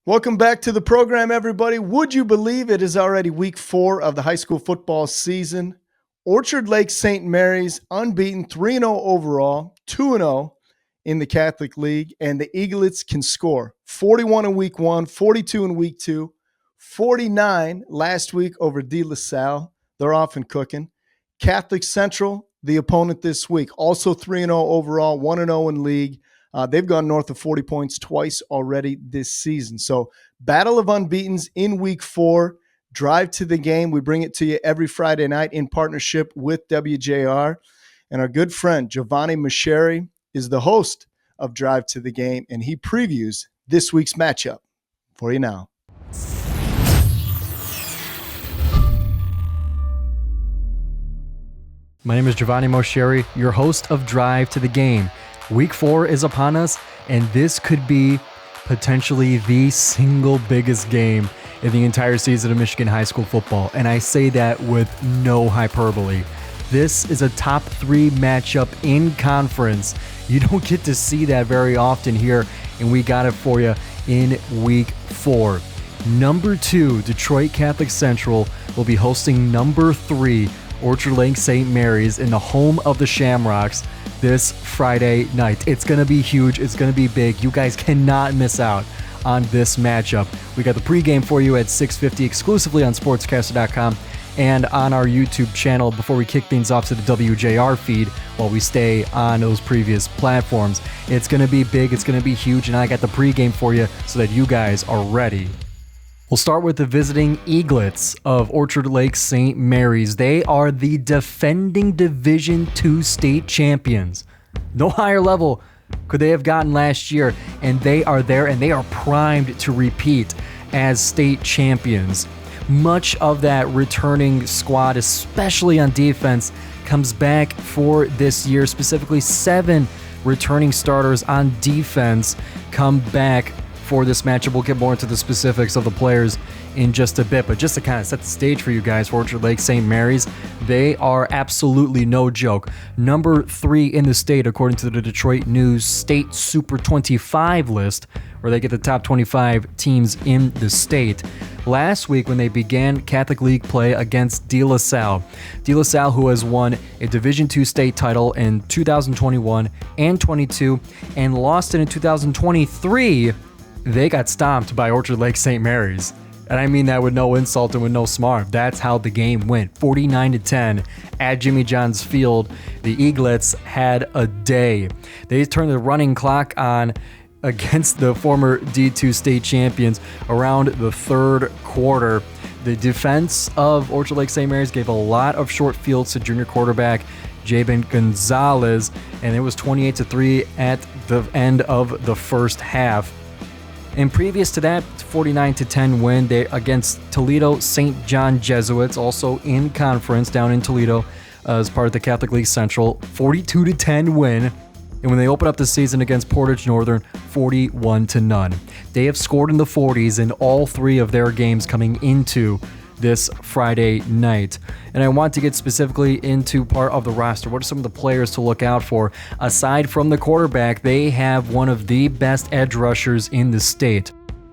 Welcome back to the program, everybody. Would you believe it is already week 4 of the high school football season? Orchard Lake St. Mary's unbeaten, 3-0 overall, 2-0 in the Catholic League, and the Eaglets can score 41 in week 1, 42 in week 2, 49 last week over De La Salle. They're off and cooking. Catholic Central, the opponent this week, also 3-0 overall, 1-0 in league. They've gone north of 40 points twice already this season. So battle of unbeatens in week 4, drive to the game. We bring it to you every Friday night in partnership with WJR. And our good friend Giovanni Moceri is the host of Drive to the Game, and he previews this week's matchup for you now. My name is Giovanni Moceri, your host of Drive to the Game. Week 4 is upon us, and this could be potentially the single biggest game in the entire season of Michigan high school football, and I say that with no hyperbole. This is a top 3 matchup in conference. You don't get to see that very often here, and we got it for you in week 4. Number 2, Detroit Catholic Central will be hosting number 3, Orchard Lake St. Mary's in the home of the Shamrocks this Friday night. It's going to be huge. It's going to be big. You guys cannot miss out on this matchup. We got the pregame for you at 6:50 exclusively on SportsCaster.com and on our YouTube channel before we kick things off to the WJR feed while we stay on those previous platforms. It's going to be big. It's going to be huge. And I got the pregame for you so that you guys are ready. We'll start with the visiting Eaglets of Orchard Lake St. Mary's. They are the defending Division II state champions. No higher level could they have gotten last year, and they are there, and they are primed to repeat as state champions. Much of that returning squad, especially on defense, comes back for this year. Specifically, 7 returning starters on defense come back for this matchup. We'll get more into the specifics of the players in just a bit, but just to kind of set the stage for you guys, for Orchard Lake St. Mary's, they are absolutely no joke. Number 3 in the state, according to the Detroit News State Super 25 list, where they get the top 25 teams in the state. Last week, when they began Catholic League play against De La Salle, who has won a Division II state title in 2021 and 22, and lost it in 2023, they got stomped by Orchard Lake St. Mary's. And I mean that with no insult and with no smart. That's how the game went. 49-10 at Jimmy John's Field. The Eaglets had a day. They turned the running clock on against the former D2 state champions around the third quarter. The defense of Orchard Lake St. Mary's gave a lot of short fields to junior quarterback Jabin Gonzalez, and it was 28-3 at the end of the first half. And previous to that, 49-10 win against Toledo St. John Jesuits, also in conference down in Toledo as part of the Catholic League Central, 42-10 win. And when they open up the season against Portage Northern, 41-0. They have scored in the 40s in all 3 of their games coming into this Friday night. And I want to get specifically into part of the roster. What are some of the players to look out for? Aside from the quarterback, they have one of the best edge rushers in the state.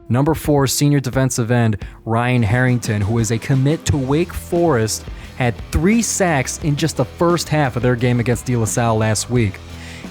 Number 4, senior defensive end Ryan Harrington, who is a commit to Wake Forest, had 3 sacks in just the first half of their game against De La Salle last week.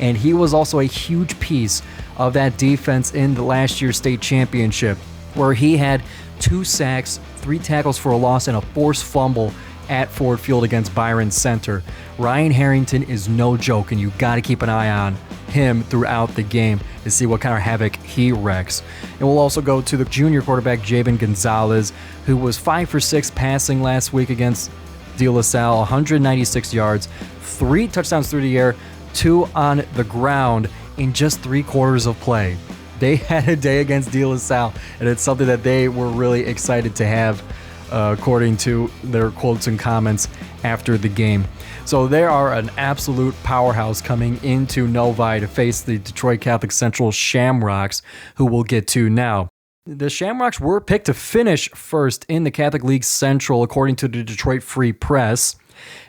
And he was also a huge piece of that defense in the last year's state championship, where he had 2 sacks, 3 tackles for a loss, and a forced fumble at Ford Field against Byron Center. Ryan Harrington is no joke, and you got to keep an eye on him throughout the game to see what kind of havoc he wrecks. And we'll also go to the junior quarterback, Jabin Gonzalez, who was 5 for 6 passing last week against De La Salle, 196 yards, 3 touchdowns through the air, 2 on the ground in just 3 quarters of play. They had a day against De La Salle, and it's something that they were really excited to have, according to their quotes and comments after the game. So they are an absolute powerhouse coming into Novi to face the Detroit Catholic Central Shamrocks, who we'll get to now. The Shamrocks were picked to finish first in the Catholic League Central, according to the Detroit Free Press.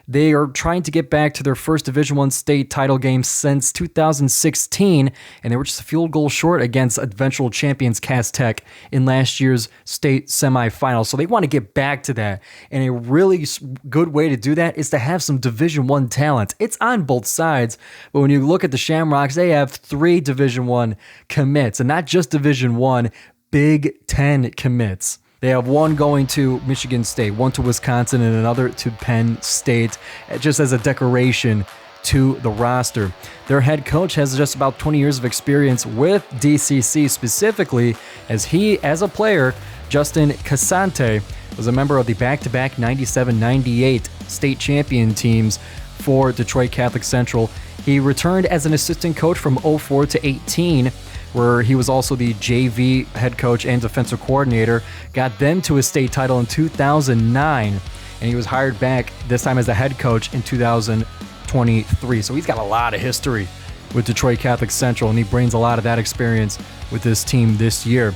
They are trying to get back to their first Division I state title game since 2016, and they were just a field goal short against eventual champions Cass Tech in last year's state semifinal. So they want to get back to that, and a really good way to do that is to have some Division I talent. It's on both sides, but when you look at the Shamrocks, they have 3 Division I commits, and not just Division I, Big Ten commits. They have one going to Michigan State, one to Wisconsin, and another to Penn State, just as a decoration to the roster. Their head coach has just about 20 years of experience with DCC specifically, as he, as a player, Justin Casante, was a member of the back-to-back 97-98 state champion teams for Detroit Catholic Central. He returned as an assistant coach from 04 to 18, where he was also the JV head coach and defensive coordinator, got them to a state title in 2009, and he was hired back this time as the head coach in 2023. So he's got a lot of history with Detroit Catholic Central, and he brings a lot of that experience with this team this year.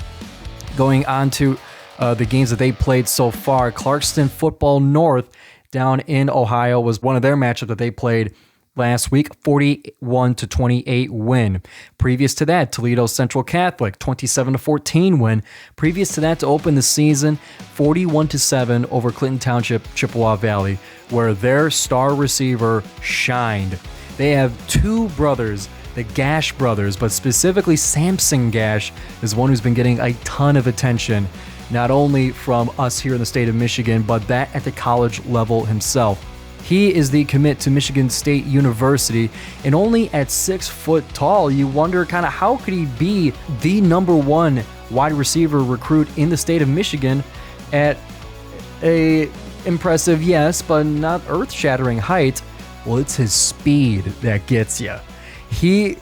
Going on to the games that they played so far, Clarkston Football North down in Ohio was one of their matchups that they played last week, 41-28 win. Previous to that, Toledo Central Catholic, 27-14 win. Previous to that, to open the season, 41-7 over Clinton Township, Chippewa Valley, where their star receiver shined. They have 2 brothers, the Gash brothers, but specifically Samson Gash is one who's been getting a ton of attention, not only from us here in the state of Michigan, but that at the college level himself. He is the commit to Michigan State University, and only at 6 foot tall, you wonder kind of how could he be the number 1 wide receiver recruit in the state of Michigan at a impressive, yes, but not earth-shattering height. Well, it's his speed that gets you. He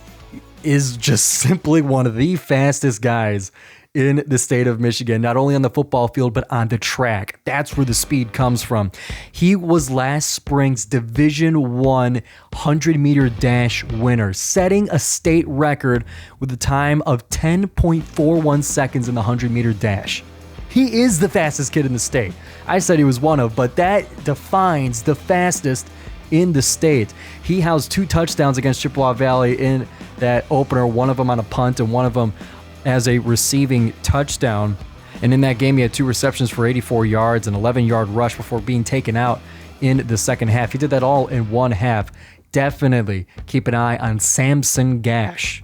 is just simply one of the fastest guys in the state of Michigan, not only on the football field, but on the track. That's where the speed comes from. He was last spring's Division I 100-meter dash winner, setting a state record with a time of 10.41 seconds in the 100-meter dash. He is the fastest kid in the state. I said he was one of, but that defines the fastest in the state. He housed 2 touchdowns against Chippewa Valley in that opener, one of them on a punt and one of them as a receiving touchdown. And in that game, he had 2 receptions for 84 yards, an 11-yard rush before being taken out in the second half. He did that all in one half. Definitely keep an eye on Samson Gash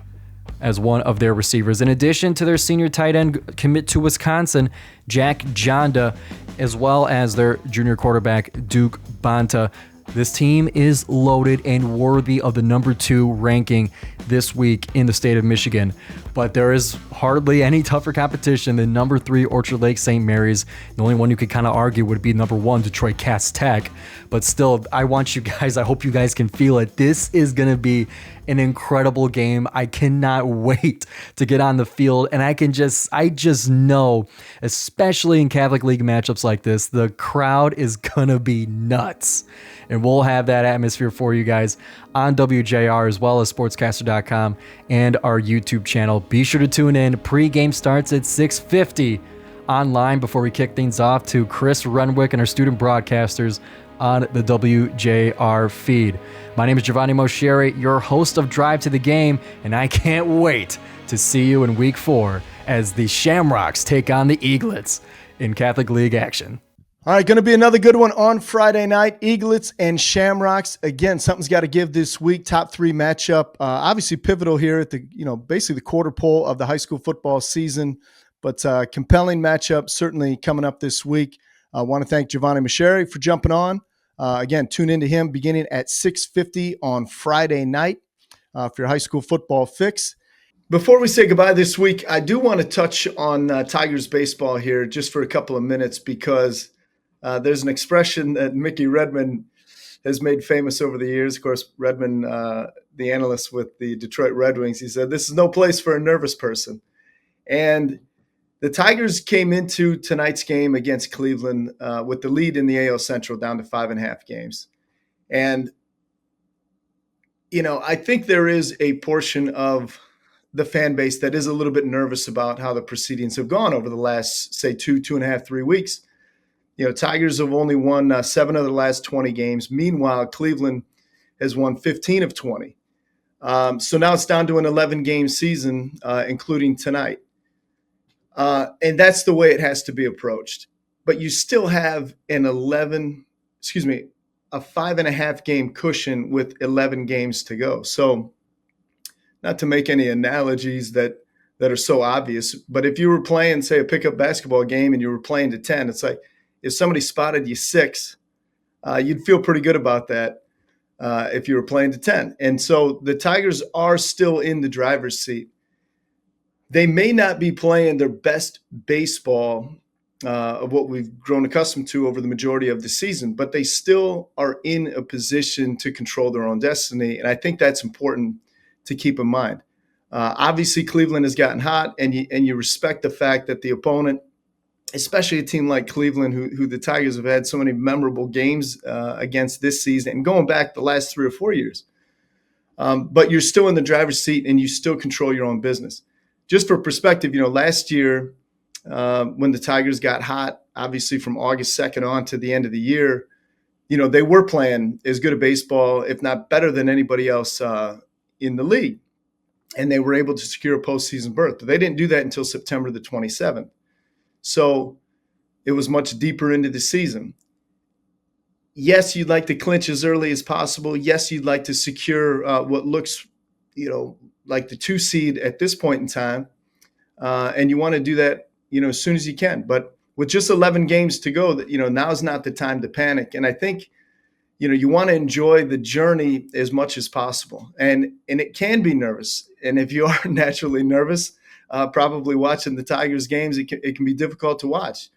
as one of their receivers. In addition to their senior tight end commit to Wisconsin, Jack Jonda, as well as their junior quarterback, Duke Bonta. This team is loaded and worthy of the number 2 ranking this week in the state of Michigan. But there is hardly any tougher competition than number 3 Orchard Lake St. Mary's. The only one you could kind of argue would be number 1 Detroit Cass Tech. But still, I want you guys, I hope you guys can feel it. This is going to be an incredible game. I cannot wait to get on the field. And I just know, especially in Catholic League matchups like this, the crowd is going to be nuts. And we'll have that atmosphere for you guys on WJR as well as SportsCaster.com and our YouTube channel. Be sure to tune in. Pre-game starts at 6:50 online before we kick things off to Chris Renwick and our student broadcasters on the WJR feed. My name is Giovanni Moceri, your host of Drive to the Game, and I can't wait to see you in Week 4 as the Shamrocks take on the Eaglets in Catholic League action. All right, going to be another good one on Friday night. Eaglets and Shamrocks. Again, something's got to give this week. Top 3 matchup. Obviously pivotal here at the, basically the quarter pole of the high school football season, but compelling matchup certainly coming up this week. I want to thank Giovanni Moceri for jumping on. Again, tune into him beginning at 6:50 on Friday night for your high school football fix. Before we say goodbye this week, I do want to touch on Tigers baseball here just for a couple of minutes because there's an expression that Mickey Redmond has made famous over the years. Of course, Redmond, the analyst with the Detroit Red Wings, he said, "This is no place for a nervous person." And the Tigers came into tonight's game against Cleveland with the lead in the AL Central down to 5.5 games. And, I think there is a portion of the fan base that is a little bit nervous about how the proceedings have gone over the last, say, 2.5, 3 weeks. Tigers have only won 7 of the last 20 games. Meanwhile, Cleveland has won 15 of 20. So now it's down to an 11-game season, including tonight. And that's the way it has to be approached. But you still have a 5.5 game cushion with 11 games to go. So not to make any analogies that are so obvious, but if you were playing, say, a pickup basketball game and you were playing to 10, it's like if somebody spotted you 6, you'd feel pretty good about that if you were playing to 10. And so the Tigers are still in the driver's seat. They may not be playing their best baseball of what we've grown accustomed to over the majority of the season, but they still are in a position to control their own destiny. And I think that's important to keep in mind. Obviously, Cleveland has gotten hot, and you respect the fact that the opponent, especially a team like Cleveland, who the Tigers have had so many memorable games against this season and going back the last 3 or 4 years. But you're still in the driver's seat, and you still control your own business. Just for perspective, last year when the Tigers got hot, obviously from August 2nd on to the end of the year, they were playing as good a baseball, if not better than anybody else in the league. And they were able to secure a postseason berth. But they didn't do that until September the 27th. So it was much deeper into the season. Yes, you'd like to clinch as early as possible. Yes, you'd like to secure what looks, like the 2 seed at this point in time. And you want to do that, as soon as you can. But with just 11 games to go, now is not the time to panic. And I think, you want to enjoy the journey as much as possible. And it can be nervous. And if you are naturally nervous, probably watching the Tigers games, it can be difficult to watch.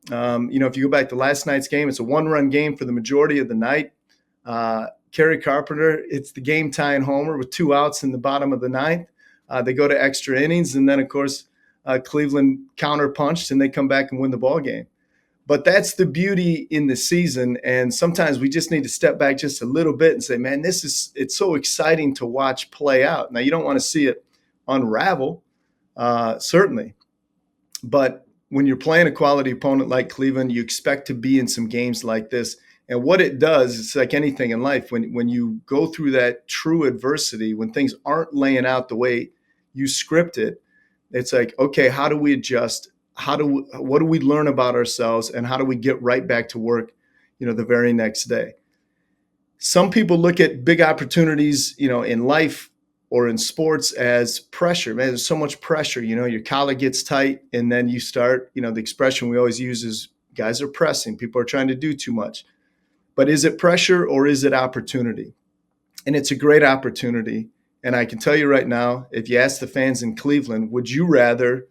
If you go back to last night's game, it's a 1-run game for the majority of the night. Kerry Carpenter, it's the game-tying homer with 2 outs in the bottom of the 9th. They go to extra innings, and then, of course, Cleveland counter-punched, and they come back and win the ball game. But that's the beauty in the season, and sometimes we just need to step back just a little bit and say, man, it's so exciting to watch play out. Now, you don't want to see it unravel, certainly. But when you're playing a quality opponent like Cleveland, you expect to be in some games like this. And what it does, it's like anything in life. When you go through that true adversity, when things aren't laying out the way you script it, it's like, okay, how do we adjust? What do we learn about ourselves, and how do we get right back to work, the very next day? Some people look at big opportunities, in life or in sports as pressure. Man, there's so much pressure. Your collar gets tight, and then you start, the expression we always use is guys are pressing. People are trying to do too much. But is it pressure or is it opportunity? And it's a great opportunity. And I can tell you right now, if you ask the fans in Cleveland, would you rather,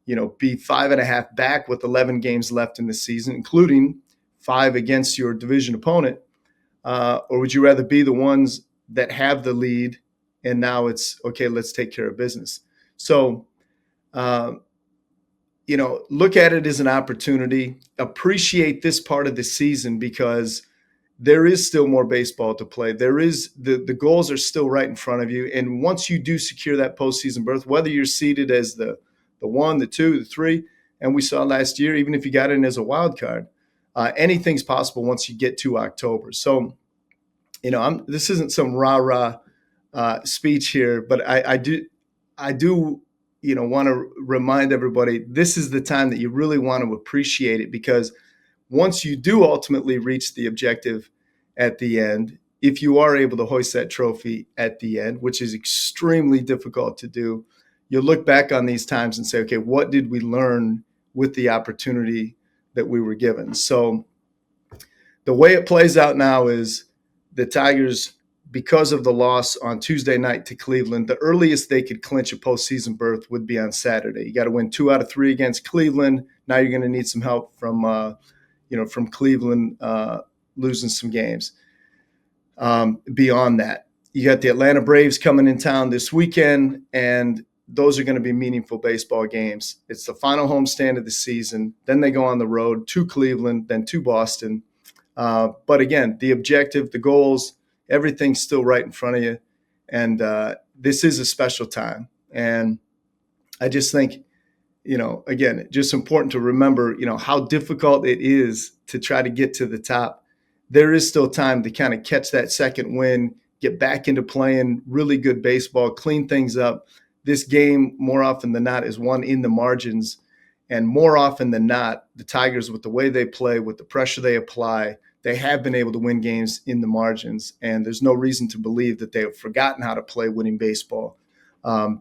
be 5.5 back with 11 games left in the season, including 5 against your division opponent, or would you rather be the ones that have the lead and now it's, okay, let's take care of business? So, look at it as an opportunity. Appreciate this part of the season because there is still more baseball to play. There is the goals are still right in front of you. And once you do secure that postseason berth, whether you're seeded as the 1, the 2, the 3, and we saw last year, even if you got in as a wild card, anything's possible once you get to October. So, this isn't some rah-rah speech here, but I do want to remind everybody this is the time that you really want to appreciate it, because once you do ultimately reach the objective at the end, if you are able to hoist that trophy at the end, which is extremely difficult to do, you'll look back on these times and say, okay, what did we learn with the opportunity that we were given? So the way it plays out now is the Tigers, because of the loss on Tuesday night to Cleveland, the earliest they could clinch a postseason berth would be on Saturday. You got to win 2 out of 3 against Cleveland. Now you're going to need some help from Cleveland losing some games. Beyond that, you got the Atlanta Braves coming in town this weekend, and those are going to be meaningful baseball games. It's the final homestand of the season. Then they go on the road to Cleveland, then to Boston. But again, the objective, the goals, everything's still right in front of you. And this is a special time. And I just think again, just important to remember, how difficult it is to try to get to the top. There is still time to kind of catch that second win, get back into playing really good baseball, clean things up. This game, more often than not, is won in the margins. And more often than not, the Tigers, with the way they play, with the pressure they apply, they have been able to win games in the margins. And there's no reason to believe that they have forgotten how to play winning baseball.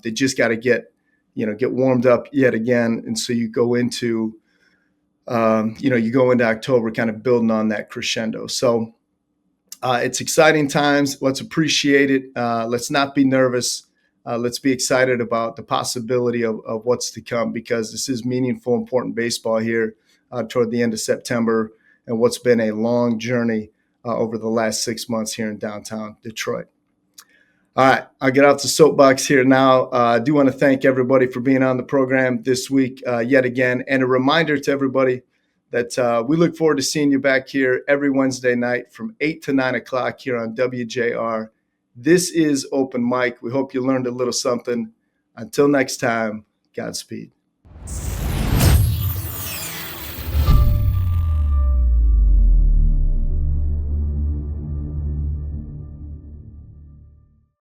They just got to get warmed up yet again. And so you go into October kind of building on that crescendo. So it's exciting times. Let's appreciate it. Let's not be nervous. Let's be excited about the possibility of what's to come, because this is meaningful, important baseball here toward the end of September, and what's been a long journey over the last 6 months here in downtown Detroit. All right, I'll get off the soapbox here now. I do want to thank everybody for being on the program this week yet again. And a reminder to everybody that we look forward to seeing you back here every Wednesday night from 8 to 9 o'clock here on WJR. This is Open Mic. We hope you learned a little something. Until next time, Godspeed.